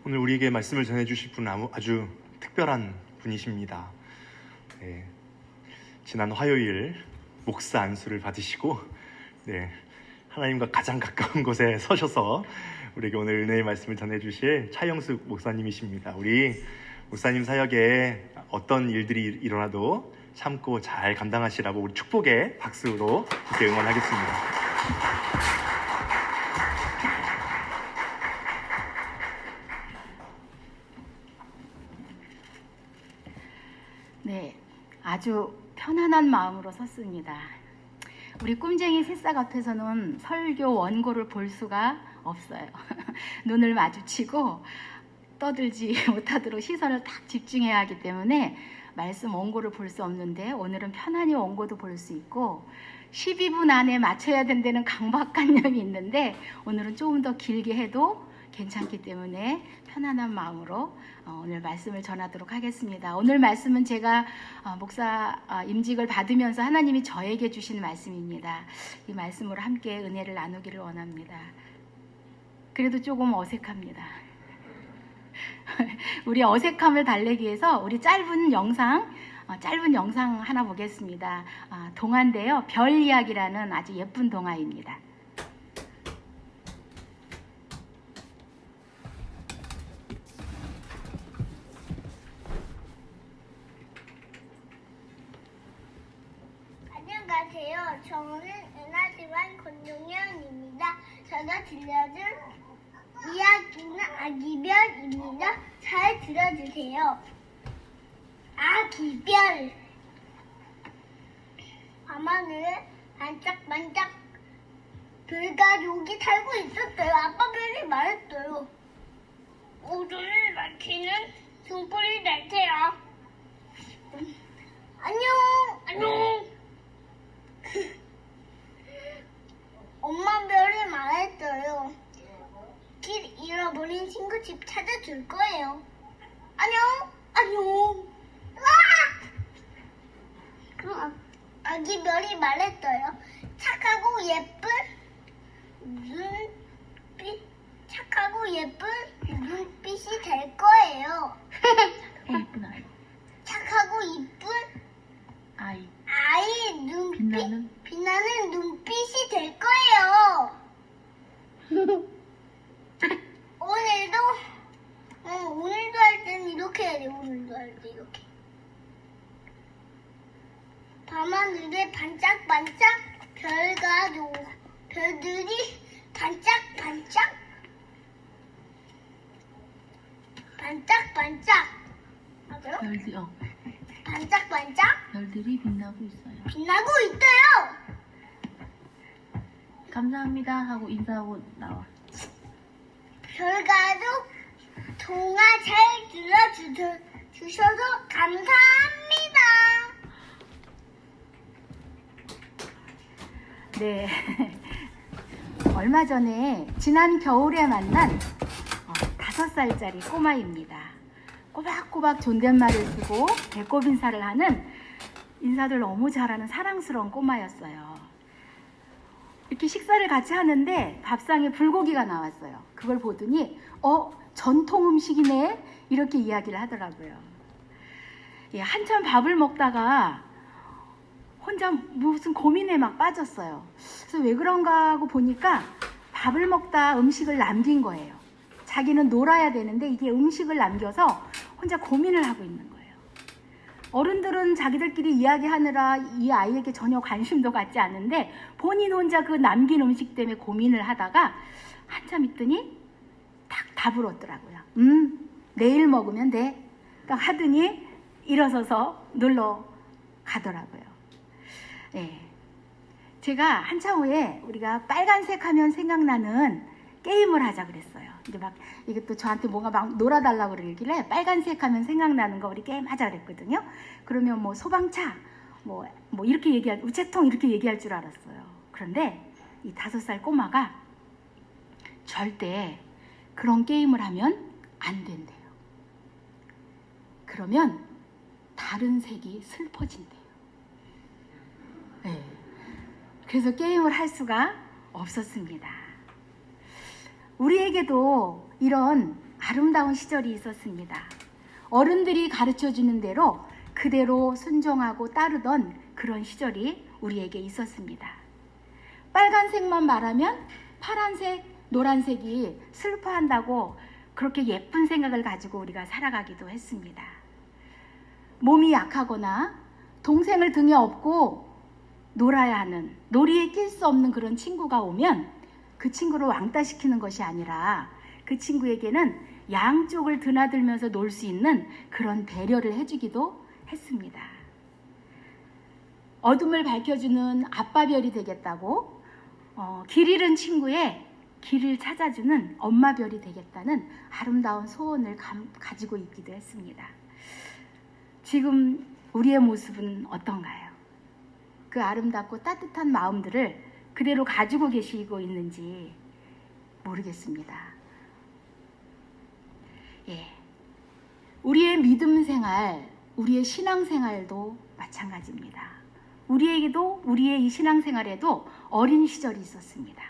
오늘 우리에게 말씀을 전해주실 분은 아주 특별한 분이십니다. 네, 지난 화요일 목사 안수를 받으시고 하나님과 가장 가까운 곳에 서셔서 우리에게 오늘 은혜의 말씀을 전해주실 차영숙 목사님이십니다. 우리 목사님 사역에 어떤 일들이 일어나도 참고 잘 감당하시라고 우리 축복의 박수로 함께 응원하겠습니다. 네, 아주 편안한 마음으로 섰습니다. 우리 꿈쟁이 새싹 앞에서는 설교 원고를 볼 수가 없어요. 눈을 마주치고 떠들지 못하도록 시선을 딱 집중해야 하기 때문에 말씀 원고를 볼 수 없는데, 오늘은 편안히 원고도 볼 수 있고 12분 안에 맞춰야 된다는 강박관념이 있는데 오늘은 조금 더 길게 해도 괜찮기 때문에 편안한 마음으로 오늘 말씀을 전하도록 하겠습니다. 오늘 말씀은 제가 목사 임직을 받으면서 하나님이 저에게 주신 말씀입니다. 이 말씀으로 함께 은혜를 나누기를 원합니다. 그래도 조금 어색합니다. 우리 어색함을 달래기 위해서 우리 짧은 영상 하나 보겠습니다. 동화인데요. 별 이야기라는 아주 예쁜 동화입니다. 안녕하세요. 저는 은하지만 권종현입니다. 제가 들려줄 이야기는 아기별입니다. 잘 들어주세요. 아기별. 밤하늘에 반짝반짝 별가족이 살고 있었어요. 아빠 별이 말했어요. 우주를 밝히는 등불이 날 테야. 안녕. 엄마 별이 말했어요. 길 잃어버린 친구 집 찾아줄 거예요. 안녕. 그럼 아기 별이 말했어요. 착하고 예쁜 눈빛이 될 거예요. 예쁜 아이. 착하고 이쁜 아이 빛나는 눈빛이 될 거예요. 오늘도 할 땐 이렇게 해야 돼. 오늘도 할 때 이렇게. 밤하늘에 반짝반짝 별들이 반짝반짝 반짝반짝 별들이 빛나고 있어요. 빛나고 있어요. 감사합니다 하고 인사하고 나와. 별가족 동화 잘 들어주셔서 감사합니다. 네. 얼마 전에 지난 겨울에 만난 5살짜리 꼬마입니다. 꼬박꼬박 존댓말을 쓰고 배꼽 인사를 하는, 인사를 너무 잘하는 사랑스러운 꼬마였어요. 이렇게 식사를 같이 하는데 밥상에 불고기가 나왔어요. 그걸 보더니 전통 음식이네 이렇게 이야기를 하더라고요. 한참 밥을 먹다가 혼자 무슨 고민에 막 빠졌어요. 그래서 왜 그런가 하고 보니까 밥을 먹다 음식을 남긴 거예요. 자기는 놀아야 되는데 이게 음식을 남겨서 혼자 고민을 하고 있는 거예요. 어른들은 자기들끼리 이야기하느라 이 아이에게 전혀 관심도 갖지 않는데 본인 혼자 그 남긴 음식 때문에 고민을 하다가 한참 있더니 딱 답을 얻더라고요. 내일 먹으면 돼. 딱 하더니 일어서서 놀러 가더라고요. 네. 제가 한참 후에 우리가 빨간색 하면 생각나는 게임을 하자 그랬어요. 이제 막 이게 또 저한테 뭔가 막 놀아달라고 그러길래 빨간색 하면 생각나는 거 우리 게임 하자 그랬거든요. 그러면 뭐 소방차 뭐 이렇게 얘기할, 우체통 이렇게 얘기할 줄 알았어요. 그런데 이 5살 꼬마가 절대 그런 게임을 하면 안 된대요. 그러면 다른 색이 슬퍼진대요. 네. 그래서 게임을 할 수가 없었습니다. 우리에게도 이런 아름다운 시절이 있었습니다. 어른들이 가르쳐주는 대로 그대로 순종하고 따르던 그런 시절이 우리에게 있었습니다. 빨간색만 말하면 파란색, 노란색이 슬퍼한다고 그렇게 예쁜 생각을 가지고 우리가 살아가기도 했습니다. 몸이 약하거나 동생을 등에 업고 놀아야 하는, 놀이에 낄 수 없는 그런 친구가 오면 그 친구를 왕따시키는 것이 아니라 그 친구에게는 양쪽을 드나들면서 놀 수 있는 그런 배려를 해주기도 했습니다. 어둠을 밝혀주는 아빠별이 되겠다고 길 잃은 친구의 길을 찾아주는 엄마별이 되겠다는 아름다운 소원을 가지고 있기도 했습니다. 지금 우리의 모습은 어떤가요? 그 아름답고 따뜻한 마음들을 그대로 가지고 계시고 있는지 모르겠습니다. 예, 우리의 믿음 생활, 우리의 신앙 생활도 마찬가지입니다. 우리에게도, 우리의 이 신앙 생활에도 어린 시절이 있었습니다.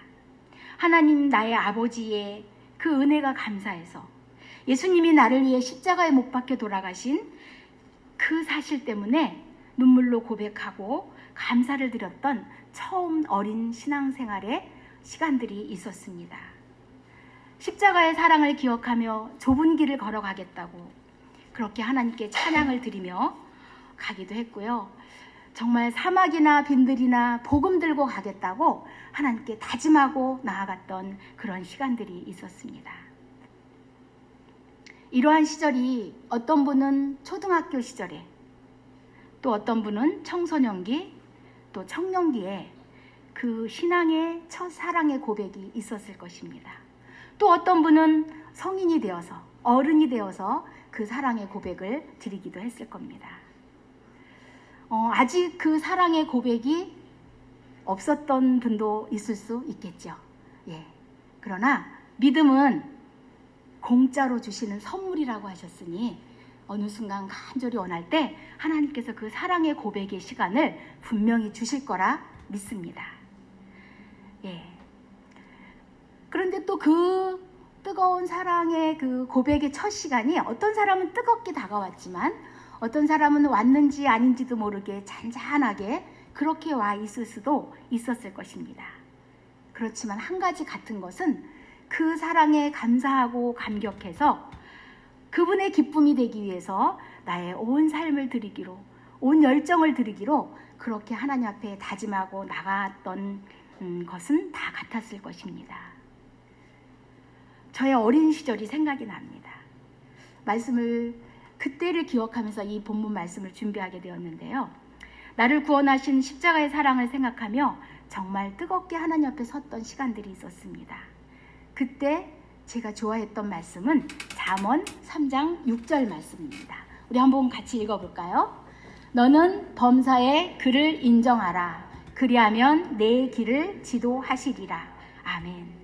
하나님 나의 아버지의 그 은혜가 감사해서 예수님이 나를 위해 십자가에 못 박혀 돌아가신 그 사실 때문에 눈물로 고백하고 감사를 드렸던 처음 어린 신앙생활의 시간들이 있었습니다. 십자가의 사랑을 기억하며 좁은 길을 걸어가겠다고 그렇게 하나님께 찬양을 드리며 가기도 했고요. 정말 사막이나 빈들이나 복음 들고 가겠다고 하나님께 다짐하고 나아갔던 그런 시간들이 있었습니다. 이러한 시절이 어떤 분은 초등학교 시절에, 또 어떤 분은 청소년기, 또 청년기에 그 신앙의 첫 사랑의 고백이 있었을 것입니다. 또 어떤 분은 성인이 되어서, 어른이 되어서 그 사랑의 고백을 드리기도 했을 겁니다. 아직 그 사랑의 고백이 없었던 분도 있을 수 있겠죠. 예. 그러나 믿음은 공짜로 주시는 선물이라고 하셨으니 어느 순간 간절히 원할 때 하나님께서 그 사랑의 고백의 시간을 분명히 주실 거라 믿습니다. 예. 그런데 또 그 뜨거운 사랑의 그 고백의 첫 시간이 어떤 사람은 뜨겁게 다가왔지만 어떤 사람은 왔는지 아닌지도 모르게 잔잔하게 그렇게 와 있을 수도 있었을 것입니다. 그렇지만 한 가지 같은 것은 그 사랑에 감사하고 감격해서 그분의 기쁨이 되기 위해서 나의 온 삶을 드리기로, 온 열정을 드리기로 그렇게 하나님 앞에 다짐하고 나갔던 것은 다 같았을 것입니다. 저의 어린 시절이 생각이 납니다. 그때를 기억하면서 이 본문 말씀을 준비하게 되었는데요. 나를 구원하신 십자가의 사랑을 생각하며 정말 뜨겁게 하나님 앞에 섰던 시간들이 있었습니다. 그때 제가 좋아했던 말씀은 잠언 3장 6절 말씀입니다. 우리 한번 같이 읽어볼까요? 너는 범사의 그를 인정하라. 그리하면 내 길을 지도하시리라. 아멘.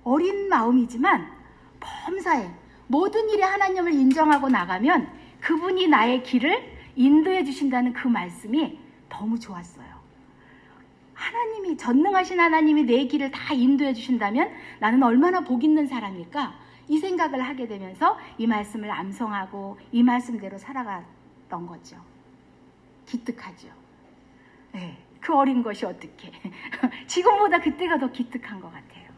어린 마음이지만 범사에 모든 일에 하나님을 인정하고 나가면 그분이 나의 길을 인도해 주신다는 그 말씀이 너무 좋았어요. 하나님이, 전능하신 하나님이 내 길을 다 인도해 주신다면 나는 얼마나 복 있는 사람일까? 이 생각을 하게 되면서 이 말씀을 암송하고 이 말씀대로 살아갔던 거죠. 기특하죠. 네, 그 어린 것이 어떻게 지금보다 그때가 더 기특한 것 같아요.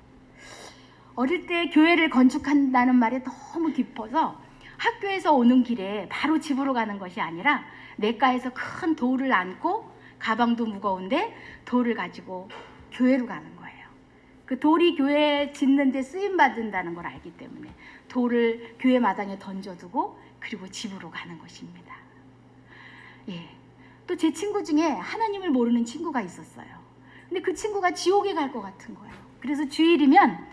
어릴 때 교회를 건축한다는 말에 너무 깊어서 학교에서 오는 길에 바로 집으로 가는 것이 아니라 냇가에서 큰 돌을 안고 가방도 무거운데 돌을 가지고 교회로 가는 거예요. 그 돌이 교회 짓는 데 쓰임받는다는 걸 알기 때문에 돌을 교회 마당에 던져두고 그리고 집으로 가는 것입니다. 예. 또 제 친구 중에 하나님을 모르는 친구가 있었어요. 근데 그 친구가 지옥에 갈 것 같은 거예요. 그래서 주일이면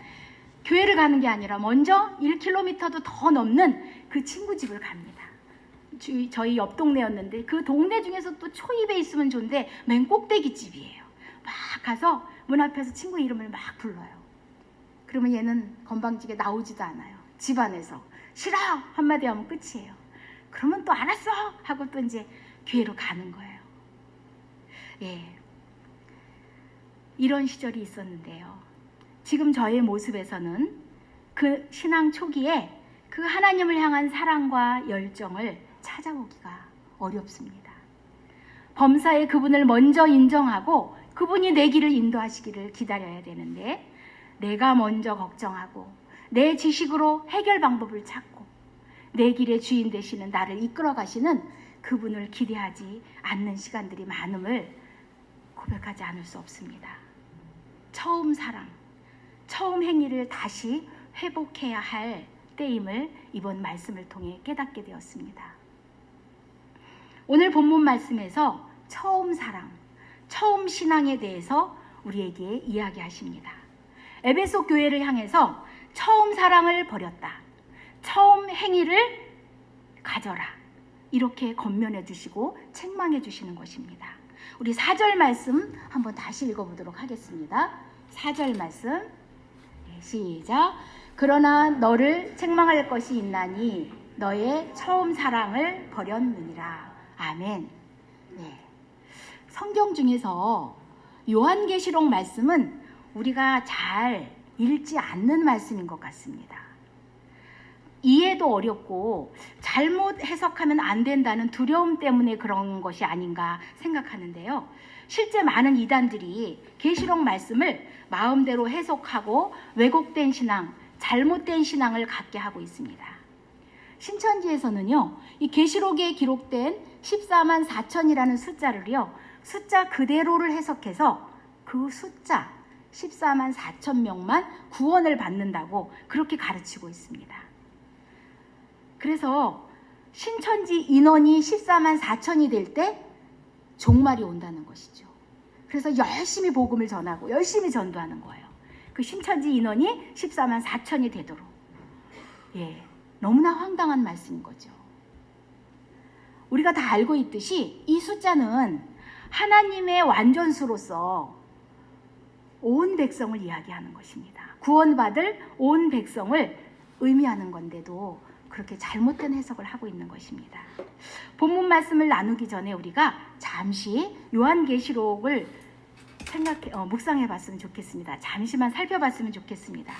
교회를 가는 게 아니라 먼저 1km도 더 넘는 그 친구 집을 갑니다. 저희 옆 동네였는데 그 동네 중에서 또 초입에 있으면 좋은데 맨 꼭대기 집이에요. 막 가서 문 앞에서 친구 이름을 막 불러요. 그러면 얘는 건방지게 나오지도 않아요. 집 안에서 싫어 한마디 하면 끝이에요. 그러면 또 알았어 하고 또 이제 교회로 가는 거예요. 예, 이런 시절이 있었는데요. 지금 저의 모습에서는 그 신앙 초기에 그 하나님을 향한 사랑과 열정을 찾아보기가 어렵습니다. 범사에 그분을 먼저 인정하고 그분이 내 길을 인도하시기를 기다려야 되는데, 내가 먼저 걱정하고 내 지식으로 해결 방법을 찾고 내 길의 주인 되시는 나를 이끌어 가시는 그분을 기대하지 않는 시간들이 많음을 고백하지 않을 수 없습니다. 처음 사랑, 처음 행위를 다시 회복해야 할 때임을 이번 말씀을 통해 깨닫게 되었습니다. 오늘 본문 말씀에서 처음 사랑, 처음 신앙에 대해서 우리에게 이야기하십니다. 에베소 교회를 향해서 처음 사랑을 버렸다, 처음 행위를 가져라, 이렇게 권면해 주시고 책망해 주시는 것입니다. 우리 4절 말씀 한번 다시 읽어보도록 하겠습니다. 4절 말씀, 시작. 그러나 너를 책망할 것이 있나니 너의 처음 사랑을 버렸느니라. 아멘. 네. 성경 중에서 요한계시록 말씀은 우리가 잘 읽지 않는 말씀인 것 같습니다. 이해도 어렵고 잘못 해석하면 안 된다는 두려움 때문에 그런 것이 아닌가 생각하는데요. 실제 많은 이단들이 계시록 말씀을 마음대로 해석하고 왜곡된 신앙, 잘못된 신앙을 갖게 하고 있습니다. 신천지에서는요, 이 계시록에 기록된 14만 4천이라는 숫자를요, 숫자 그대로를 해석해서 그 숫자 14만 4천 명만 구원을 받는다고 그렇게 가르치고 있습니다. 그래서 신천지 인원이 14만 4천이 될 때 종말이 온다는 것이죠. 그래서 열심히 복음을 전하고 열심히 전도하는 거예요. 그 신천지 인원이 14만 4천이 되도록. 예, 너무나 황당한 말씀인 거죠. 우리가 다 알고 있듯이 이 숫자는 하나님의 완전수로서 온 백성을 이야기하는 것입니다. 구원받을 온 백성을 의미하는 건데도 그렇게 잘못된 해석을 하고 있는 것입니다. 본문 말씀을 나누기 전에 우리가 잠시 요한계시록을 묵상해 봤으면 좋겠습니다. 잠시만 살펴봤으면 좋겠습니다.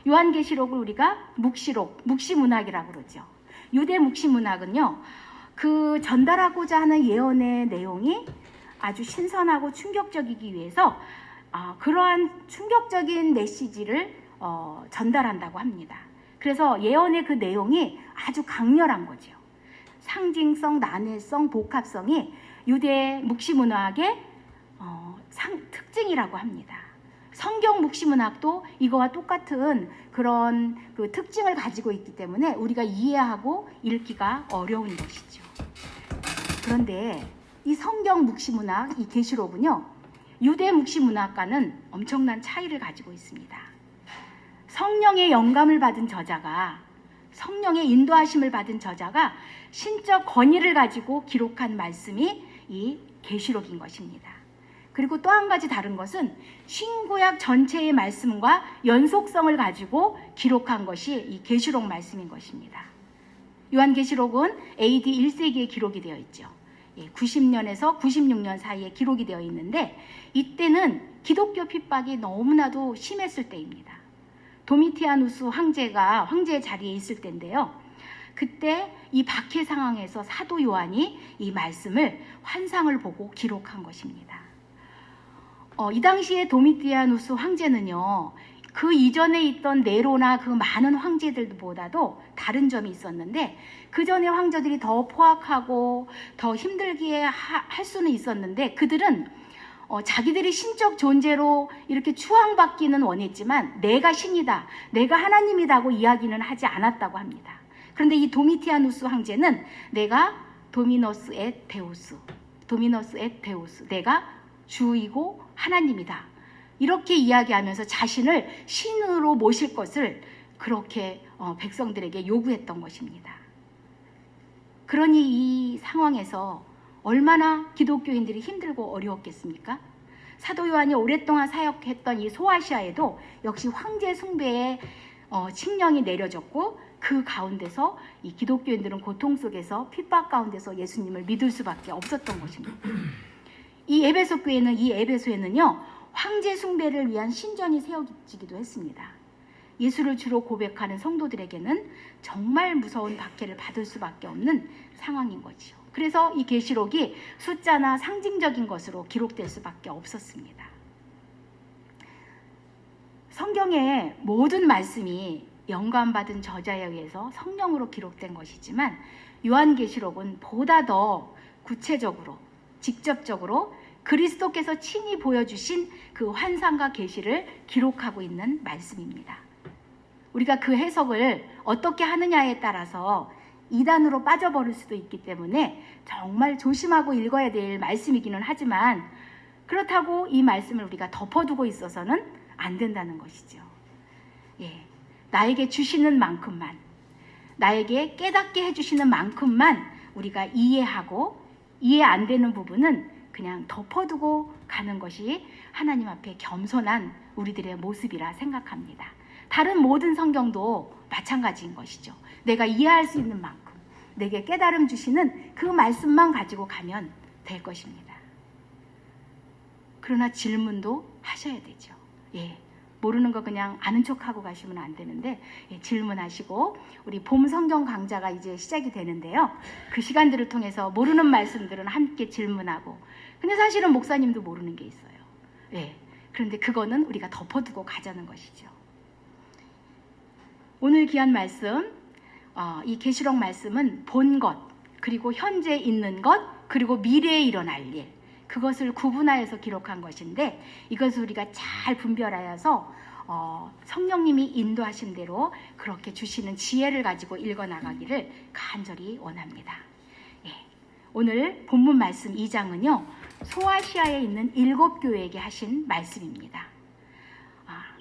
요한계시록을 우리가 묵시록, 묵시문학이라고 그러죠. 유대 묵시문학은요, 그 전달하고자 하는 예언의 내용이 아주 신선하고 충격적이기 위해서 그러한 충격적인 메시지를 전달한다고 합니다. 그래서 예언의 그 내용이 아주 강렬한 거죠. 상징성, 난해성, 복합성이 유대 묵시문학의 특징이라고 합니다. 성경 묵시문학도 이거와 똑같은 그런 그 특징을 가지고 있기 때문에 우리가 이해하고 읽기가 어려운 것이죠. 그런데 이 성경 묵시문학, 이 계시록은요, 유대 묵시문학과는 엄청난 차이를 가지고 있습니다. 성령의 영감을 받은 저자가, 성령의 인도하심을 받은 저자가 신적 권위를 가지고 기록한 말씀이 이 계시록인 것입니다. 그리고 또 한 가지 다른 것은 신구약 전체의 말씀과 연속성을 가지고 기록한 것이 이 계시록 말씀인 것입니다. 요한계시록은 AD 1세기에 기록이 되어 있죠. 90년에서 96년 사이에 기록이 되어 있는데, 이때는 기독교 핍박이 너무나도 심했을 때입니다. 도미티아누스 황제가 황제의 자리에 있을 때인데요. 그때 이 박해 상황에서 사도 요한이 이 말씀을 환상을 보고 기록한 것입니다. 이 당시에 도미티아누스 황제는요, 그 이전에 있던 네로나 그 많은 황제들보다도 다른 점이 있었는데, 그 전의 황제들이 더 포악하고 더 힘들게 할 수는 있었는데, 그들은 자기들이 신적 존재로 이렇게 추앙받기는 원했지만 내가 신이다, 내가 하나님이라고 이야기는 하지 않았다고 합니다. 그런데 이 도미티아누스 황제는 내가 도미너스 엣 데우스, 내가 주이고 하나님이다, 이렇게 이야기하면서 자신을 신으로 모실 것을 그렇게 백성들에게 요구했던 것입니다. 그러니 이 상황에서 얼마나 기독교인들이 힘들고 어려웠겠습니까? 사도 요한이 오랫동안 사역했던 이 소아시아에도 역시 황제 숭배의 칙령이 내려졌고, 그 가운데서 이 기독교인들은 고통 속에서 핍박 가운데서 예수님을 믿을 수밖에 없었던 것입니다. 이 에베소에는요, 황제 숭배를 위한 신전이 세워지기도 했습니다. 예수를 주로 고백하는 성도들에게는 정말 무서운 박해를 받을 수밖에 없는 상황인 거지요. 그래서 이 계시록이 숫자나 상징적인 것으로 기록될 수밖에 없었습니다. 성경의 모든 말씀이 영감받은 저자에 의해서 성령으로 기록된 것이지만 요한계시록은 보다 더 구체적으로 직접적으로 그리스도께서 친히 보여주신 그 환상과 계시를 기록하고 있는 말씀입니다. 우리가 그 해석을 어떻게 하느냐에 따라서 이단으로 빠져버릴 수도 있기 때문에 정말 조심하고 읽어야 될 말씀이기는 하지만 그렇다고 이 말씀을 우리가 덮어두고 있어서는 안 된다는 것이죠. 예, 나에게 주시는 만큼만, 나에게 깨닫게 해주시는 만큼만 우리가 이해하고 이해 안 되는 부분은 그냥 덮어두고 가는 것이 하나님 앞에 겸손한 우리들의 모습이라 생각합니다. 다른 모든 성경도 마찬가지인 것이죠. 내가 이해할 수 있는 만큼 내게 깨달음 주시는 그 말씀만 가지고 가면 될 것입니다. 그러나 질문도 하셔야 되죠. 예, 모르는 거 그냥 아는 척하고 가시면 안 되는데 질문하시고 우리 봄 성경 강좌가 이제 시작이 되는데요. 그 시간들을 통해서 모르는 말씀들은 함께 질문하고 근데 사실은 목사님도 모르는 게 있어요. 예, 그런데 그거는 우리가 덮어두고 가자는 것이죠. 오늘 귀한 말씀, 이 계시록 말씀은 본 것, 그리고 현재 있는 것, 그리고 미래에 일어날 일, 그것을 구분하여서 기록한 것인데 이것을 우리가 잘 분별하여서 성령님이 인도하신 대로 그렇게 주시는 지혜를 가지고 읽어나가기를 간절히 원합니다. 예, 오늘 본문 말씀 2장은요. 소아시아에 있는 7교회에게 하신 말씀입니다.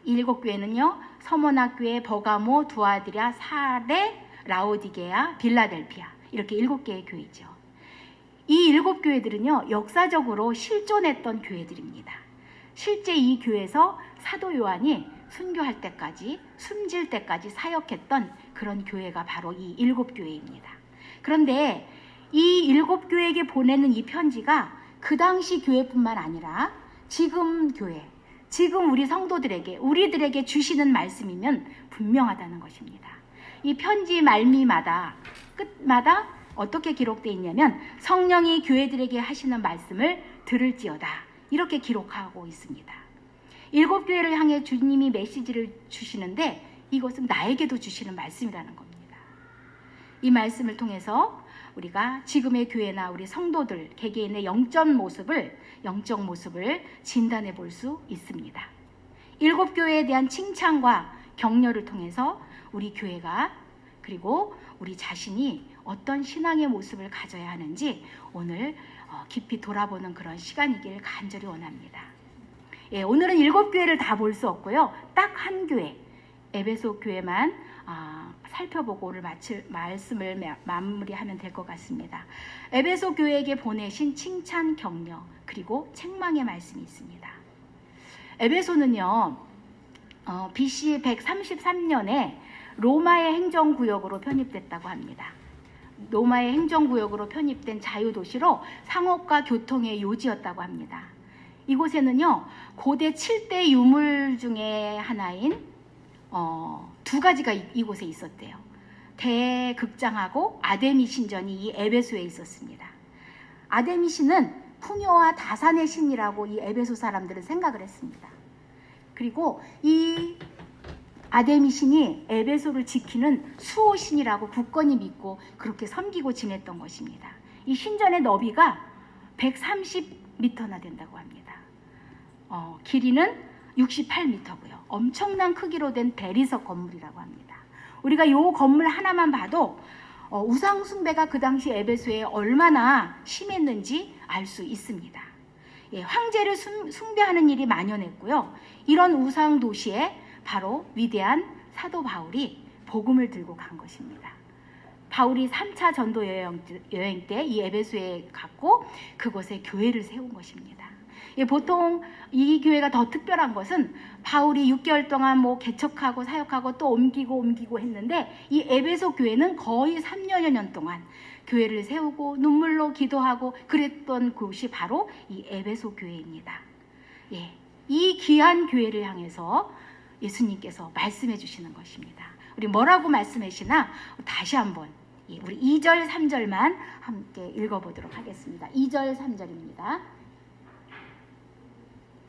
이 7교회는요. 서모나 교회, 버가모, 두아디라, 사레, 라오디게아, 빌라델피아 이렇게 7개의 교회죠. 이 7교회들은요. 역사적으로 실존했던 교회들입니다. 실제 이 교회에서 사도 요한이 순교할 때까지 숨질 때까지 사역했던 그런 교회가 바로 이 7교회입니다. 그런데 이 7교회에게 보내는 이 편지가 그 당시 교회뿐만 아니라 지금 교회, 지금 우리 성도들에게, 우리들에게 주시는 말씀이면 분명하다는 것입니다. 이 편지 말미마다, 끝마다 어떻게 기록되어 있냐면 성령이 교회들에게 하시는 말씀을 들을지어다 이렇게 기록하고 있습니다. 7교회를 향해 주님이 메시지를 주시는데 이것은 나에게도 주시는 말씀이라는 겁니다. 이 말씀을 통해서 우리가 지금의 교회나 우리 성도들, 개개인의 영적 모습을 진단해 볼 수 있습니다. 7교회에 대한 칭찬과 격려를 통해서 우리 교회가 그리고 우리 자신이 어떤 신앙의 모습을 가져야 하는지 오늘 깊이 돌아보는 그런 시간이길 간절히 원합니다. 예, 오늘은 7교회를 다 볼 수 없고요. 딱 한 교회, 에베소 교회만 살펴보고 오늘 말씀을 마무리하면 될 것 같습니다. 에베소 교회에게 보내신 칭찬, 격려, 그리고 책망의 말씀이 있습니다. 에베소는요, BC 133년에 로마의 행정구역으로 편입됐다고 합니다. 로마의 행정구역으로 편입된 자유도시로 상업과 교통의 요지였다고 합니다. 이곳에는요, 고대 7대 유물 중에 하나인 2가지가 이곳에 있었대요. 대극장하고 아데미 신전이 이 에베소에 있었습니다. 아데미 신은 풍요와 다산의 신이라고 이 에베소 사람들은 생각을 했습니다. 그리고 이 아데미 신이 에베소를 지키는 수호신이라고 굳건히 믿고 그렇게 섬기고 지냈던 것입니다. 이 신전의 너비가 130m나 된다고 합니다. 길이는 68m고요. 엄청난 크기로 된 대리석 건물이라고 합니다. 우리가 이 건물 하나만 봐도 우상 숭배가 그 당시 에베소에 얼마나 심했는지 알 수 있습니다. 예, 황제를 숭배하는 일이 만연했고요. 이런 우상 도시에 바로 위대한 사도 바울이 복음을 들고 간 것입니다. 바울이 3차 전도 여행 때 이 에베소에 갔고 그곳에 교회를 세운 것입니다. 예, 보통 이 교회가 더 특별한 것은 바울이 6개월 동안 개척하고 사역하고 또 옮기고 했는데 이 에베소 교회는 거의 3년여 년 동안 교회를 세우고 눈물로 기도하고 그랬던 곳이 바로 이 에베소 교회입니다. 예, 이 귀한 교회를 향해서 예수님께서 말씀해 주시는 것입니다. 우리 뭐라고 말씀하시나 다시 한번 우리 2절 3절만 함께 읽어보도록 하겠습니다. 2절 3절입니다.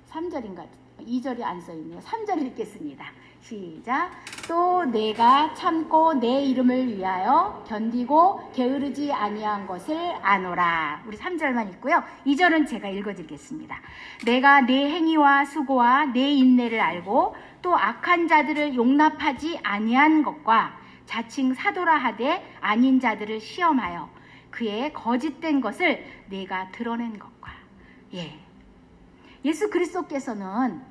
3절인가? 2절이 안 써있네요. 3절 읽겠습니다. 시작. 또 내가 참고 내 이름을 위하여 견디고 게으르지 아니한 것을 아노라. 우리 3절만 읽고요. 2절은 제가 읽어드리겠습니다. 내가 내 행위와 수고와 내 인내를 알고 또 악한 자들을 용납하지 아니한 것과 자칭 사도라 하되 아닌 자들을 시험하여 그의 거짓된 것을 내가 드러낸 것과. 예수 그리스도께서는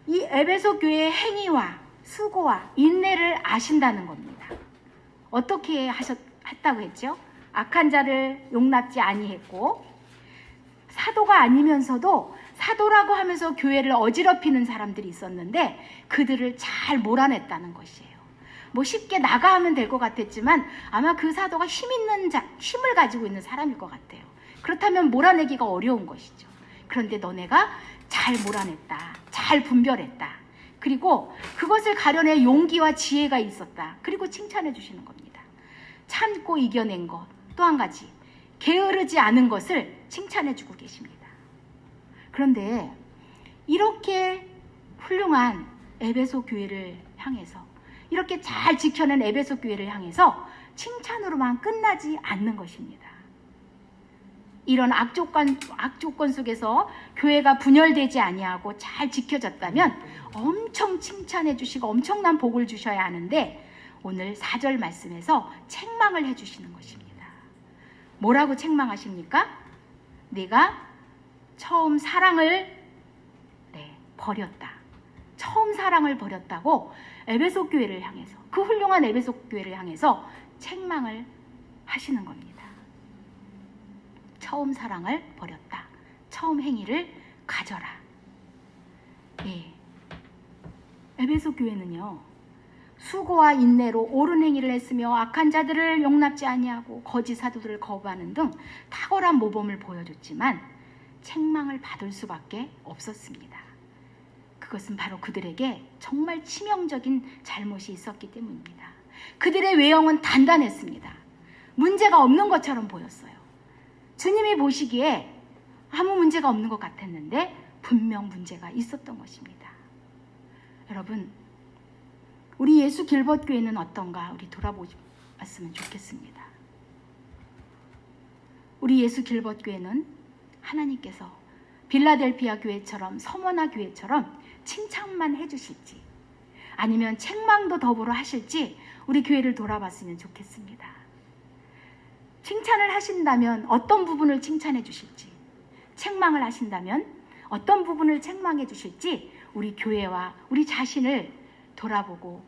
이 에베소 교회의 행위와 수고와 인내를 아신다는 겁니다. 어떻게 했다고 했죠? 악한 자를 용납지 아니했고, 사도가 아니면서도 사도라고 하면서 교회를 어지럽히는 사람들이 있었는데 그들을 잘 몰아냈다는 것이에요. 뭐 쉽게 나가하면 될 것 같았지만 아마 그 사도가 힘을 가지고 있는 사람일 것 같아요. 그렇다면 몰아내기가 어려운 것이죠. 그런데 너네가 잘 몰아냈다. 잘 분별했다. 그리고 그것을 가려낼 용기와 지혜가 있었다. 그리고 칭찬해 주시는 겁니다. 참고 이겨낸 것. 또 한 가지, 게으르지 않은 것을 칭찬해 주고 계십니다. 그런데 이렇게 훌륭한 에베소 교회를 향해서, 이렇게 잘 지켜낸 에베소 교회를 향해서 칭찬으로만 끝나지 않는 것입니다. 이런 악조건 속에서 교회가 분열되지 아니하고 잘 지켜졌다면 엄청 칭찬해 주시고 엄청난 복을 주셔야 하는데 오늘 4절 말씀에서 책망을 해 주시는 것입니다. 뭐라고 책망하십니까? 내가 처음 사랑을 버렸다. 처음 사랑을 버렸다고 에베소 교회를 향해서, 그 훌륭한 에베소 교회를 향해서 책망을 하시는 겁니다. 처음 사랑을 버렸다. 처음 행위를 가져라. 에베소 교회는요, 수고와 인내로 옳은 행위를 했으며 악한 자들을 용납지 아니하고 거짓 사도들을 거부하는 등 탁월한 모범을 보여줬지만 책망을 받을 수밖에 없었습니다. 그것은 바로 그들에게 정말 치명적인 잘못이 있었기 때문입니다. 그들의 외형은 단단했습니다. 문제가 없는 것처럼 보였어요. 주님이 보시기에 아무 문제가 없는 것 같았는데 분명 문제가 있었던 것입니다. 여러분, 우리 예수 길벗교회는 어떤가 우리 돌아보았으면 좋겠습니다. 우리 예수 길벗교회는 하나님께서 빌라델피아 교회처럼, 서머나 교회처럼 칭찬만 해주실지 아니면 책망도 더불어 하실지 우리 교회를 돌아봤으면 좋겠습니다. 칭찬을 하신다면 어떤 부분을 칭찬해 주실지, 책망을 하신다면 어떤 부분을 책망해 주실지 우리 교회와 우리 자신을 돌아보고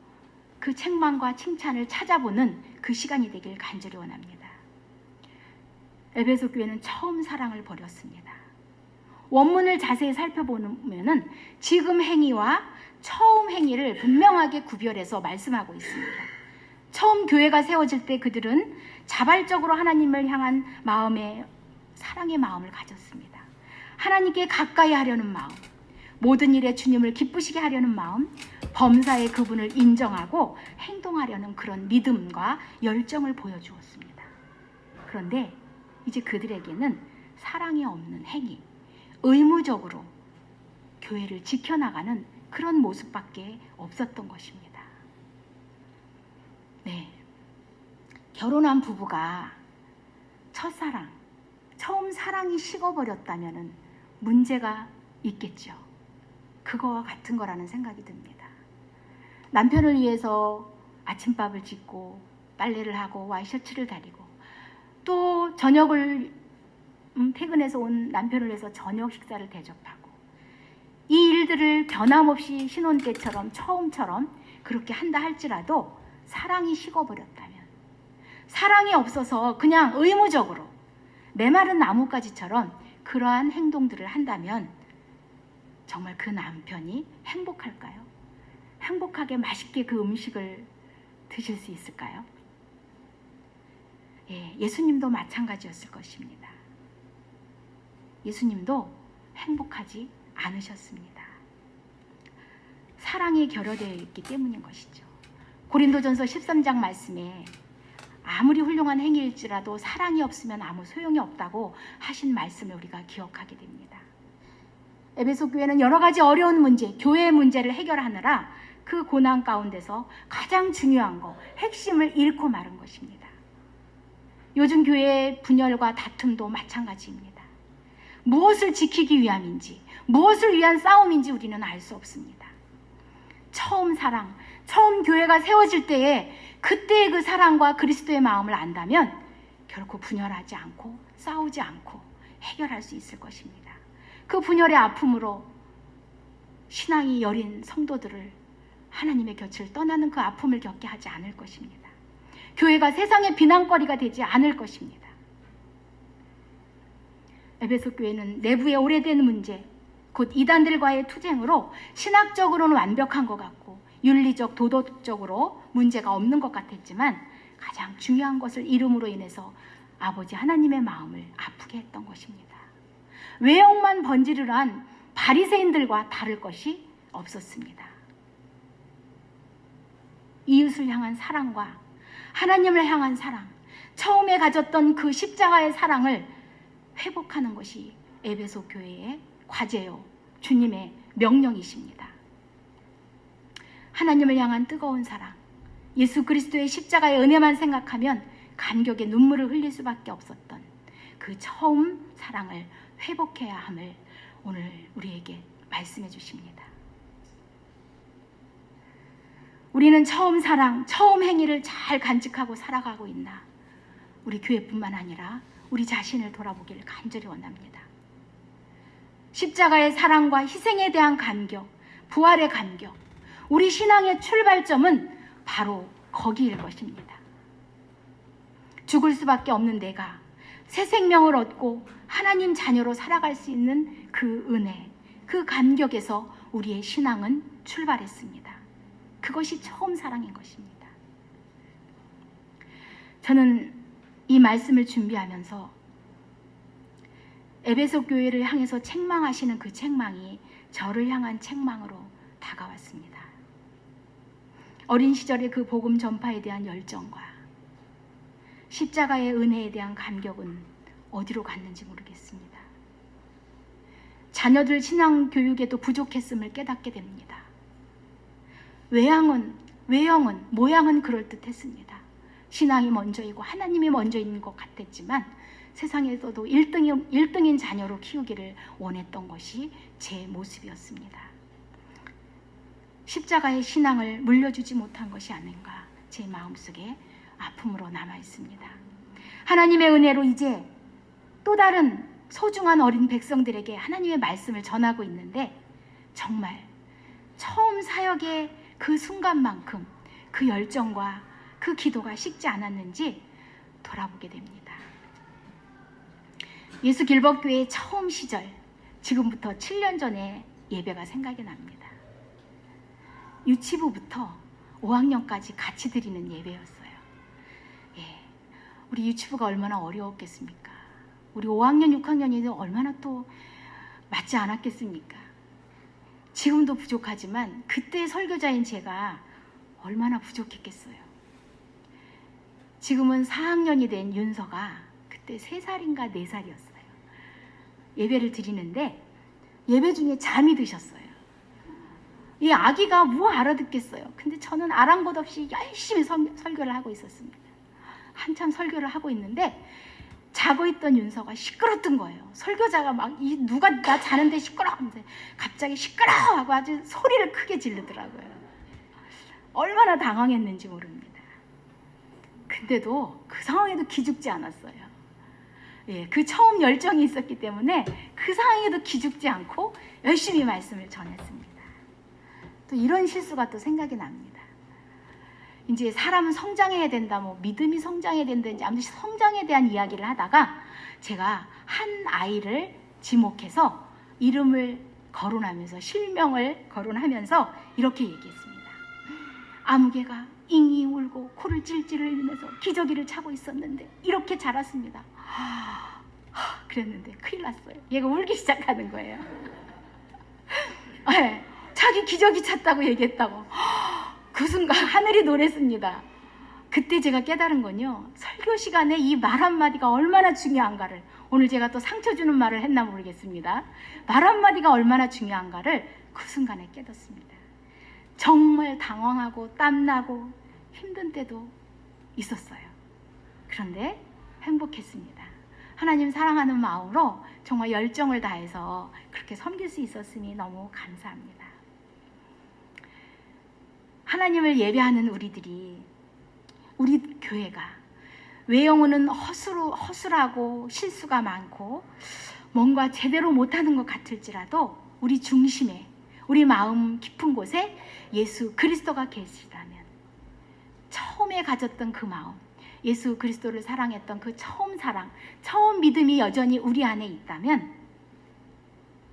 그 책망과 칭찬을 찾아보는 그 시간이 되길 간절히 원합니다. 에베소 교회는 처음 사랑을 버렸습니다. 원문을 자세히 살펴보면은 지금 행위와 처음 행위를 분명하게 구별해서 말씀하고 있습니다. 처음 교회가 세워질 때 그들은 자발적으로 하나님을 향한 마음에 사랑의 마음을 가졌습니다. 하나님께 가까이 하려는 마음, 모든 일에 주님을 기쁘시게 하려는 마음, 범사에 그분을 인정하고 행동하려는 그런 믿음과 열정을 보여주었습니다. 그런데 이제 그들에게는 사랑이 없는 행위, 의무적으로 교회를 지켜나가는 그런 모습밖에 없었던 것입니다. 결혼한 부부가 첫사랑, 처음 사랑이 식어버렸다면 문제가 있겠죠. 그거와 같은 거라는 생각이 듭니다. 남편을 위해서 아침밥을 짓고 빨래를 하고 와이셔츠를 다리고 또 저녁을 퇴근해서 온 남편을 위해서 저녁 식사를 대접하고 이 일들을 변함없이 신혼 때처럼 처음처럼 그렇게 한다 할지라도 사랑이 식어버렸다면, 사랑이 없어서 그냥 의무적으로 메마른 나뭇가지처럼 그러한 행동들을 한다면 정말 그 남편이 행복할까요? 행복하게 맛있게 그 음식을 드실 수 있을까요? 예수님도 마찬가지였을 것입니다. 예수님도 행복하지 않으셨습니다. 사랑이 결여되어 있기 때문인 것이죠. 고린도전서 13장 말씀에 아무리 훌륭한 행위일지라도 사랑이 없으면 아무 소용이 없다고 하신 말씀을 우리가 기억하게 됩니다. 에베소 교회는 여러 가지 어려운 문제, 교회의 문제를 해결하느라 그 고난 가운데서 가장 중요한 거, 핵심을 잃고 마른 것입니다. 요즘 교회의 분열과 다툼도 마찬가지입니다. 무엇을 지키기 위함인지, 무엇을 위한 싸움인지 우리는 알 수 없습니다. 처음 사랑, 처음 교회가 세워질 때에 그때의 그 사랑과 그리스도의 마음을 안다면 결코 분열하지 않고 싸우지 않고 해결할 수 있을 것입니다. 그 분열의 아픔으로 신앙이 여린 성도들을 하나님의 곁을 떠나는 그 아픔을 겪게 하지 않을 것입니다. 교회가 세상의 비난거리가 되지 않을 것입니다. 에베소 교회는 내부의 오래된 문제, 곧 이단들과의 투쟁으로 신학적으로는 완벽한 것 같고 윤리적, 도덕적으로 문제가 없는 것 같았지만 가장 중요한 것을 이름으로 인해서 아버지 하나님의 마음을 아프게 했던 것입니다. 외형만 번지르르한 바리새인들과 다를 것이 없었습니다. 이웃을 향한 사랑과 하나님을 향한 사랑, 처음에 가졌던 그 십자가의 사랑을 회복하는 것이 에베소 교회의 과제요, 주님의 명령이십니다. 하나님을 향한 뜨거운 사랑, 예수 그리스도의 십자가의 은혜만 생각하면 감격의 눈물을 흘릴 수밖에 없었던 그 처음 사랑을 회복해야 함을 오늘 우리에게 말씀해 주십니다. 우리는 처음 사랑, 처음 행위를 잘 간직하고 살아가고 있나? 우리 교회뿐만 아니라 우리 자신을 돌아보기를 간절히 원합니다. 십자가의 사랑과 희생에 대한 감격, 부활의 감격, 우리 신앙의 출발점은 바로 거기일 것입니다. 죽을 수밖에 없는 내가 새 생명을 얻고 하나님 자녀로 살아갈 수 있는 그 은혜, 그 감격에서 우리의 신앙은 출발했습니다. 그것이 처음 사랑인 것입니다. 저는 이 말씀을 준비하면서 에베소 교회를 향해서 책망하시는 그 책망이 저를 향한 책망으로 다가왔습니다. 어린 시절의 그 복음 전파에 대한 열정과 십자가의 은혜에 대한 감격은 어디로 갔는지 모르겠습니다. 자녀들 신앙 교육에도 부족했음을 깨닫게 됩니다. 외형은 모양은 그럴듯했습니다. 신앙이 먼저이고 하나님이 먼저인 것 같았지만 세상에서도 1등인 자녀로 키우기를 원했던 것이 제 모습이었습니다. 십자가의 신앙을 물려주지 못한 것이 아닌가 제 마음속에 아픔으로 남아있습니다. 하나님의 은혜로 이제 또 다른 소중한 어린 백성들에게 하나님의 말씀을 전하고 있는데 정말 처음 사역의 그 순간만큼 그 열정과 그 기도가 식지 않았는지 돌아보게 됩니다. 예수 길법교회의 처음 시절, 지금부터 7년 전의 예배가 생각이 납니다. 유치부부터 5학년까지 같이 드리는 예배였어요. 우리 유치부가 얼마나 어려웠겠습니까? 우리 5학년, 6학년이 얼마나 또 맞지 않았겠습니까? 지금도 부족하지만 그때 설교자인 제가 얼마나 부족했겠어요. 지금은 4학년이 된 윤서가 그때 3살인가 4살이었어요. 예배를 드리는데 예배 중에 잠이 드셨어요. 이 아기가 뭐 알아듣겠어요. 근데 저는 아랑곳 없이 열심히 설교를 하고 있었습니다. 한참 설교를 하고 있는데 자고 있던 윤서가 시끄럽던 거예요. 설교자가 막 누가 나 자는데 시끄러워 하면서 갑자기 시끄러워 하고 아주 소리를 크게 지르더라고요. 얼마나 당황했는지 모릅니다. 근데도 그 상황에도 기죽지 않았어요. 그 처음 열정이 있었기 때문에 그 상황에도 기죽지 않고 열심히 말씀을 전했습니다. 또 이런 실수가 또 생각이 납니다. 이제 사람은 성장해야 된다, 뭐 믿음이 성장해야 된다든지 아무튼 성장에 대한 이야기를 하다가 제가 한 아이를 지목해서 이름을 거론하면서 실명을 거론하면서 이렇게 얘기했습니다. 아무개가 잉잉 울고 코를 찔찔 흘리면서 기저귀를 차고 있었는데 이렇게 자랐습니다. 그랬는데 큰일 났어요. 얘가 울기 시작하는 거예요. 자기 기저귀 찼다고 얘기했다고. 그 순간 하늘이 노랬습니다. 그때 제가 깨달은 건요, 설교 시간에 이 말 한마디가 얼마나 중요한가를, 오늘 제가 또 상처 주는 말을 했나 모르겠습니다. 말 한마디가 얼마나 중요한가를 그 순간에 깨닫습니다. 정말 당황하고 땀나고 힘든 때도 있었어요. 그런데 행복했습니다. 하나님 사랑하는 마음으로 정말 열정을 다해서 그렇게 섬길 수 있었으니 너무 감사합니다. 하나님을 예배하는 우리들이, 우리 교회가 외형은 허술하고 실수가 많고 뭔가 제대로 못하는 것 같을지라도 우리 중심에, 우리 마음 깊은 곳에 예수 그리스도가 계시다면, 처음에 가졌던 그 마음, 예수 그리스도를 사랑했던 그 처음 사랑, 처음 믿음이 여전히 우리 안에 있다면,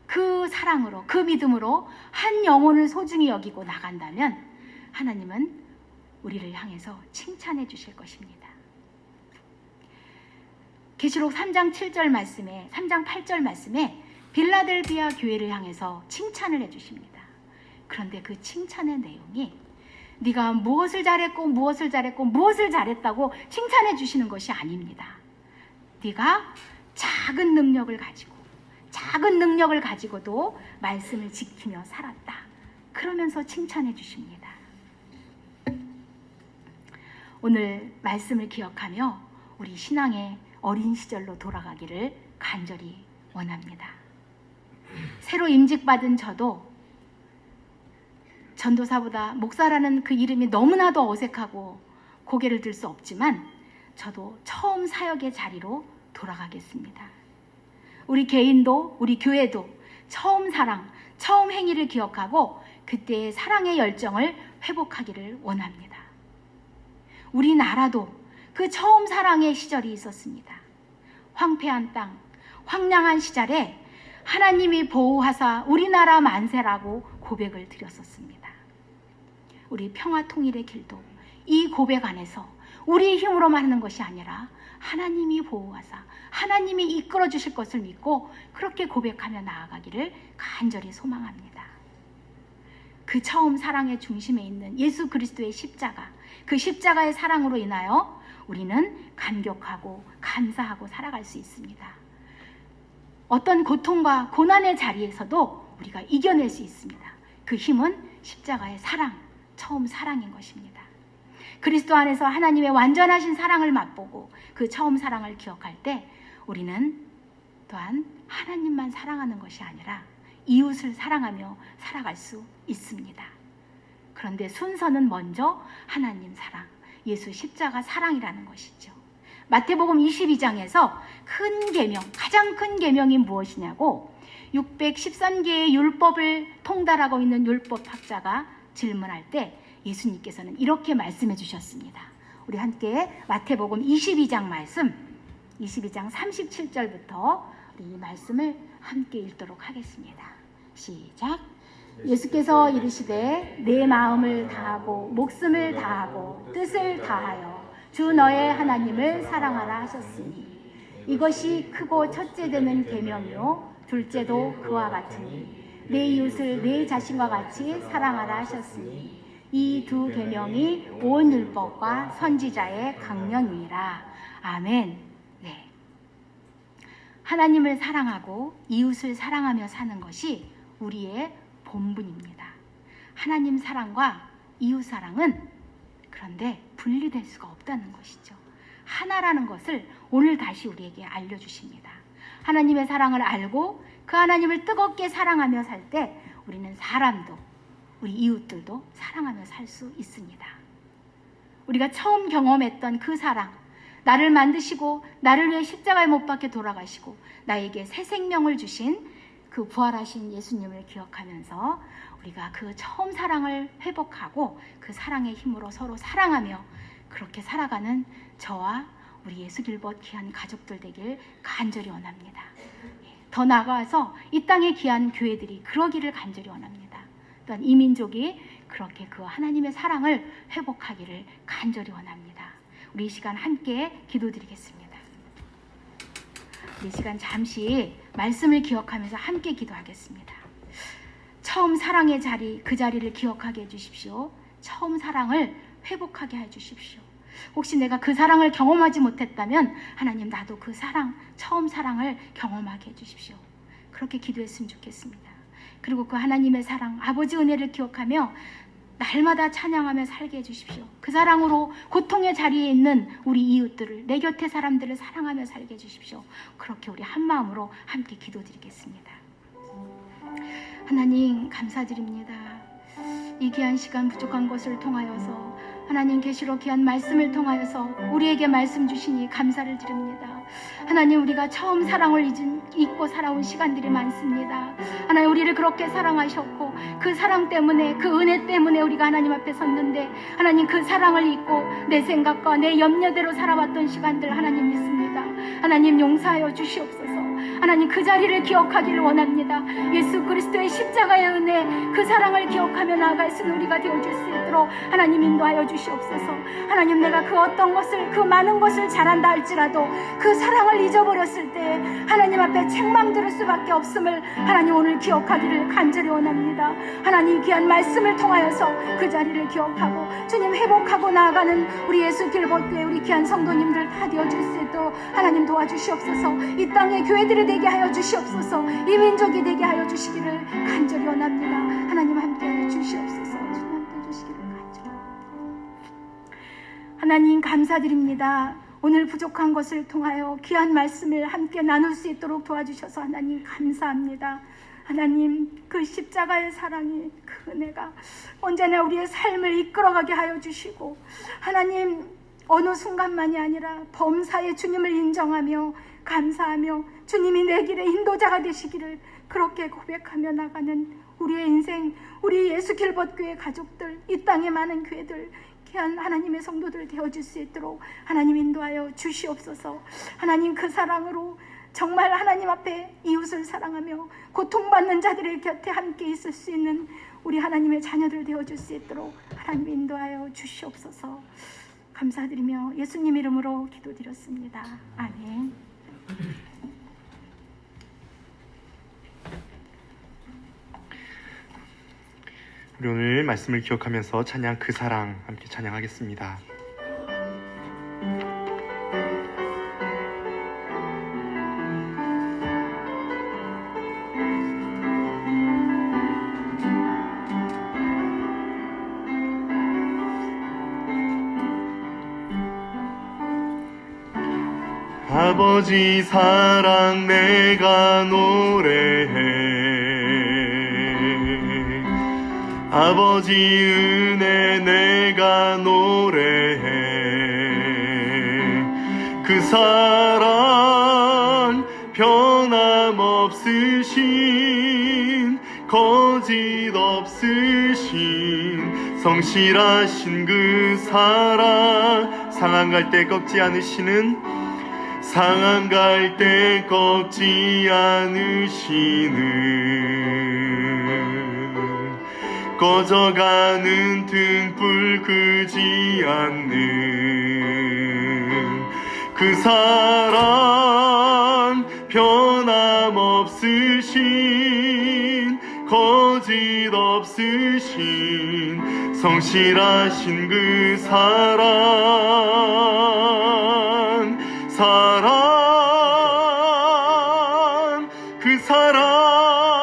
그 사랑으로, 그 믿음으로 한 영혼을 소중히 여기고 나간다면 하나님은 우리를 향해서 칭찬해 주실 것입니다. 계시록 3장 7절 말씀에, 3장 8절 말씀에 빌라델비아 교회를 향해서 칭찬을 해 주십니다. 그런데 그 칭찬의 내용이 네가 무엇을 잘했고 무엇을 잘했고 무엇을 잘했다고 칭찬해 주시는 것이 아닙니다. 네가 작은 능력을 가지고도 말씀을 지키며 살았다. 그러면서 칭찬해 주십니다. 오늘 말씀을 기억하며 우리 신앙의 어린 시절로 돌아가기를 간절히 원합니다. 새로 임직받은 저도 전도사보다 목사라는 그 이름이 너무나도 어색하고 고개를 들 수 없지만 저도 처음 사역의 자리로 돌아가겠습니다. 우리 개인도 우리 교회도 처음 사랑, 처음 행위를 기억하고 그때의 사랑의 열정을 회복하기를 원합니다. 우리나라도 그 처음 사랑의 시절이 있었습니다. 황폐한 땅, 황량한 시절에 하나님이 보호하사 우리나라 만세라고 고백을 드렸었습니다. 우리 평화통일의 길도 이 고백 안에서 우리의 힘으로만 하는 것이 아니라 하나님이 보호하사 하나님이 이끌어 주실 것을 믿고 그렇게 고백하며 나아가기를 간절히 소망합니다. 그 처음 사랑의 중심에 있는 예수 그리스도의 십자가, 그 십자가의 사랑으로 인하여 우리는 감격하고 감사하고 살아갈 수 있습니다. 어떤 고통과 고난의 자리에서도 우리가 이겨낼 수 있습니다. 그 힘은 십자가의 사랑, 처음 사랑인 것입니다. 그리스도 안에서 하나님의 완전하신 사랑을 맛보고 그 처음 사랑을 기억할 때 우리는 또한 하나님만 사랑하는 것이 아니라 이웃을 사랑하며 살아갈 수 있습니다. 그런데 순서는 먼저 하나님 사랑, 예수 십자가 사랑이라는 것이죠. 마태복음 22장에서 큰 계명, 가장 큰 계명이 무엇이냐고 613개의 율법을 통달하고 있는 율법학자가 질문할 때 예수님께서는 이렇게 말씀해 주셨습니다. 우리 함께 마태복음 22장 말씀, 22장 37절부터 우리 이 말씀을 함께 읽도록 하겠습니다. 시작. 예수께서 이르시되 내 마음을 다하고 목숨을 다하고 뜻을 다하여 주 너의 하나님을 사랑하라 하셨으니 이것이 크고 첫째 되는 계명이요 둘째도 그와 같으니 내 이웃을 내 자신과 같이 사랑하라 하셨으니 이 두 계명이 온 율법과 선지자의 강령이니라. 아멘. 네. 하나님을 사랑하고 이웃을 사랑하며 사는 것이 우리의 본분입니다. 하나님 사랑과 이웃 사랑은 그런데 분리될 수가 없다는 것이죠. 하나라는 것을 오늘 다시 우리에게 알려주십니다. 하나님의 사랑을 알고 그 하나님을 뜨겁게 사랑하며 살 때 우리는 사람도 우리 이웃들도 사랑하며 살 수 있습니다. 우리가 처음 경험했던 그 사랑, 나를 만드시고 나를 위해 십자가에 못 박혀 돌아가시고 나에게 새 생명을 주신 그 부활하신 예수님을 기억하면서 우리가 그 처음 사랑을 회복하고 그 사랑의 힘으로 서로 사랑하며 그렇게 살아가는 저와 우리 예수길벗 귀한 가족들 되길 간절히 원합니다. 더 나아가서 이 땅에 귀한 교회들이 그러기를 간절히 원합니다. 또한 이 민족이 그렇게 그 하나님의 사랑을 회복하기를 간절히 원합니다. 우리 이 시간 함께 기도드리겠습니다. 우리 이 시간 잠시 말씀을 기억하면서 함께 기도하겠습니다. 처음 사랑의 자리, 그 자리를 기억하게 해주십시오. 처음 사랑을 회복하게 해주십시오. 혹시 내가 그 사랑을 경험하지 못했다면 하나님, 나도 그 사랑, 처음 사랑을 경험하게 해주십시오. 그렇게 기도했으면 좋겠습니다. 그리고 그 하나님의 사랑, 아버지 은혜를 기억하며 날마다 찬양하며 살게 해주십시오. 그 사랑으로 고통의 자리에 있는 우리 이웃들을, 내 곁의 사람들을 사랑하며 살게 해주십시오. 그렇게 우리 한 마음으로 함께 기도드리겠습니다. 하나님, 감사드립니다. 이 귀한 시간, 부족한 것을 통하여서 하나님 계시록 귀한 말씀을 통하여서 우리에게 말씀 주시니 감사를 드립니다. 하나님, 우리가 처음 사랑을 잊고 살아온 시간들이 많습니다. 하나님, 우리를 그렇게 사랑하셨고 그 사랑 때문에, 그 은혜 때문에 우리가 하나님 앞에 섰는데, 하나님, 그 사랑을 잊고 내 생각과 내 염려대로 살아왔던 시간들 하나님 믿습니다. 하나님, 용서하여 주시옵소서. 하나님, 그 자리를 기억하기를 원합니다. 예수 그리스도의 십자가의 은혜, 그 사랑을 기억하며 나아갈 수 있는 우리가 되어줄 수 있도록 하나님 인도하여 주시옵소서. 하나님, 내가 그 어떤 것을, 그 많은 것을 잘한다 할지라도 그 사랑을 잊어버렸을 때 하나님 앞에 책망 들을 수밖에 없음을 하나님 오늘 기억하기를 간절히 원합니다. 하나님, 귀한 말씀을 통하여서 그 자리를 기억하고 주님 회복하고 나아가는 우리 예수 길벗교회 우리 귀한 성도님들 다 되어줄 수 있도록 하나님 도와주시옵소서. 이 땅의 교회들이 되게 하여 주시옵소서. 이 민족이 되게 하여 주시기를 간절히 원합니다. 하나님 함께하여 주시옵소서. 주님 함께해 주시기를 간절히 원합니다. 하나님, 감사드립니다. 오늘 부족한 것을 통하여 귀한 말씀을 함께 나눌 수 있도록 도와주셔서 하나님 감사합니다. 하나님, 그 십자가의 사랑이, 그 은혜가 언제나 우리의 삶을 이끌어가게 하여 주시고, 하나님, 어느 순간만이 아니라 범사에 주님을 인정하며 감사하며 주님이 내 길의 인도자가 되시기를 그렇게 고백하며 나가는 우리의 인생, 우리 예수 길벗교회 가족들, 이 땅의 많은 교회들, 귀한 하나님의 성도들 되어줄 수 있도록 하나님 인도하여 주시옵소서. 하나님, 그 사랑으로 정말 하나님 앞에 이웃을 사랑하며 고통받는 자들의 곁에 함께 있을 수 있는 우리 하나님의 자녀들 되어줄 수 있도록 하나님 인도하여 주시옵소서. 감사드리며 예수님 이름으로 기도드렸습니다. 아멘. 우리 오늘 말씀을 기억하면서 찬양 그 사랑 함께 찬양하겠습니다. 아버지 사랑 내가 노래해, 아버지 은혜 내가 노래해. 그 사랑 변함없으신, 거짓 없으신, 성실하신 그 사랑, 상한 갈 때 꺾지 않으시는, 상한 갈 때 꺾지 않으시는, 꺼져가는 등불 끄지 않는 그 사랑 변함없으신, 거짓 없으신, 성실하신 그 사랑, 사랑, 그 사랑,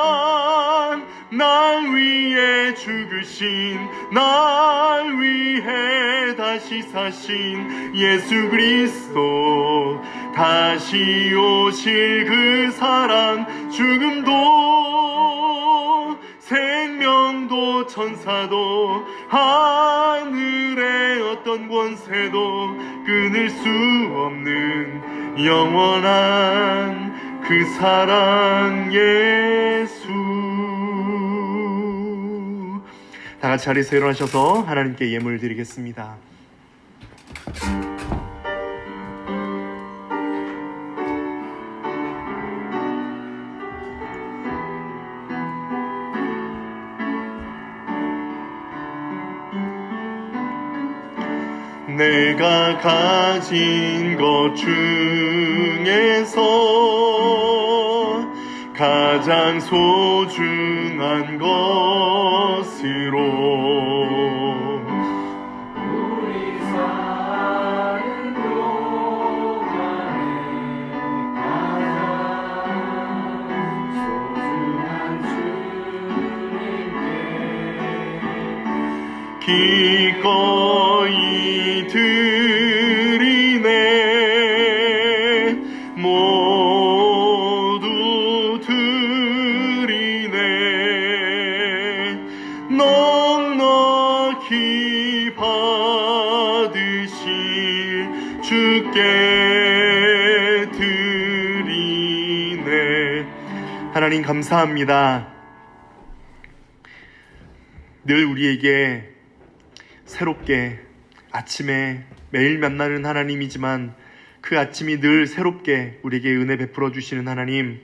날 위해 죽으신, 날 위해 다시 사신 예수 그리스도, 다시 오실 그 사랑, 죽음도 생명도 천사도 하늘의 어떤 권세도 끊을 수 없는 영원한 그 사랑 예수. 다 같이 자리에서 일어나셔서 하나님께 예물 드리겠습니다. 내가 가진 것 중에서 가장 소중한 것으로 우리 사는 동안에 가장 소중한 주님께 기꺼이 드리네 모두 드리네 넉넉히 받으실 주께 드리네. 하나님 감사합니다. 늘 우리에게 새롭게 아침에 매일 만나는 하나님이지만 그 아침이 늘 새롭게 우리에게 은혜 베풀어 주시는 하나님,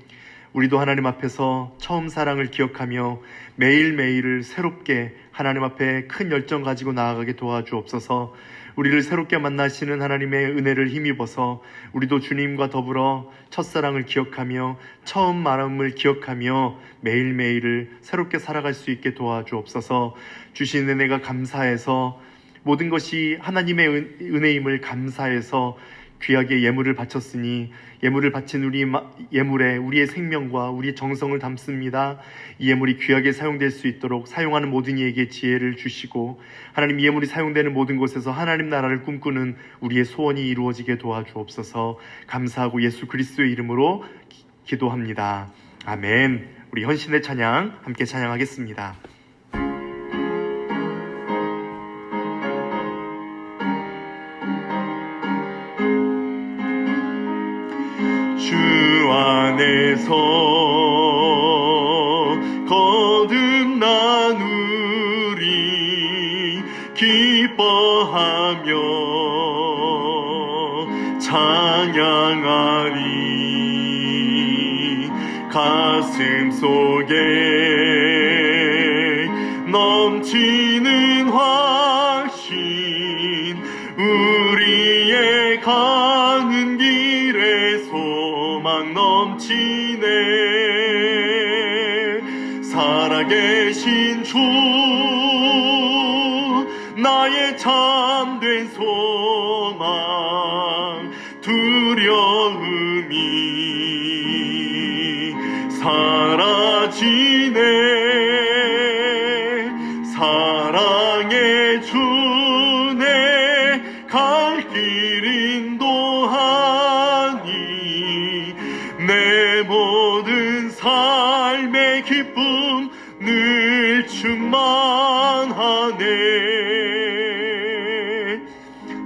우리도 하나님 앞에서 처음 사랑을 기억하며 매일매일을 새롭게 하나님 앞에 큰 열정 가지고 나아가게 도와주옵소서. 우리를 새롭게 만나시는 하나님의 은혜를 힘입어서 우리도 주님과 더불어 첫사랑을 기억하며 처음 마음을 기억하며 매일매일을 새롭게 살아갈 수 있게 도와주옵소서. 주신 은혜가 감사해서 모든 것이 하나님의 은혜임을 감사해서 귀하게 예물을 바쳤으니 예물을 바친 우리 예물에 우리의 생명과 우리의 정성을 담습니다. 이 예물이 귀하게 사용될 수 있도록 사용하는 모든 이에게 지혜를 주시고 하나님 이 예물이 사용되는 모든 곳에서 하나님 나라를 꿈꾸는 우리의 소원이 이루어지게 도와주옵소서. 감사하고 예수 그리스도의 이름으로 기도합니다. 아멘. 우리 헌신의 찬양 함께 찬양하겠습니다. 주 안에서 거듭나누리 기뻐하며 찬양하리. 가슴 속에 넘치는 확신 우리의 가는 길에 소망 넘치네. 살아계신 주 나의 참된 소망 두려움이 사라지네. 사랑의 주내 갈 길 인도하니 내 모든 삶의 기쁨 늘 충만하네.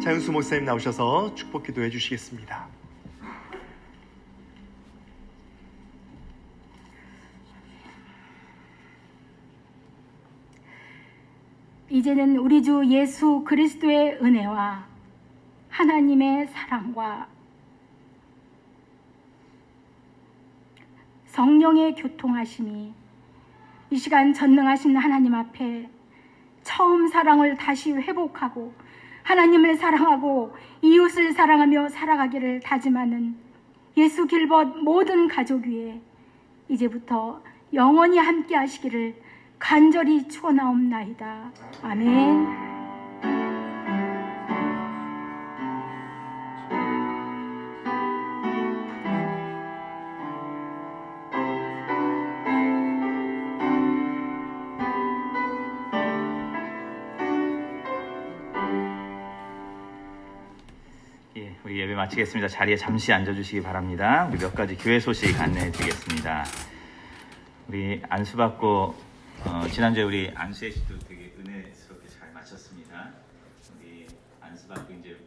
자연수 목사님 나오셔서 축복 기도해 주시겠습니다. 이제는 우리 주 예수 그리스도의 은혜와 하나님의 사랑과 성령의 교통하심이 이 시간 전능하신 하나님 앞에 처음 사랑을 다시 회복하고 하나님을 사랑하고 이웃을 사랑하며 살아가기를 다짐하는 예수 길벗 모든 가족 위에 이제부터 영원히 함께 하시기를 간절히 축원하옵나이다. 아멘. 예, 우리 예배 마치겠습니다. 자리에 잠시 앉아주시기 바랍니다. 우리 몇 가지 교회 소식 안내해 드리겠습니다. 우리 안수받고 지난주에 우리 안수의 시도 되게 은혜스럽게 잘 마쳤습니다. 우리 안수받고 이제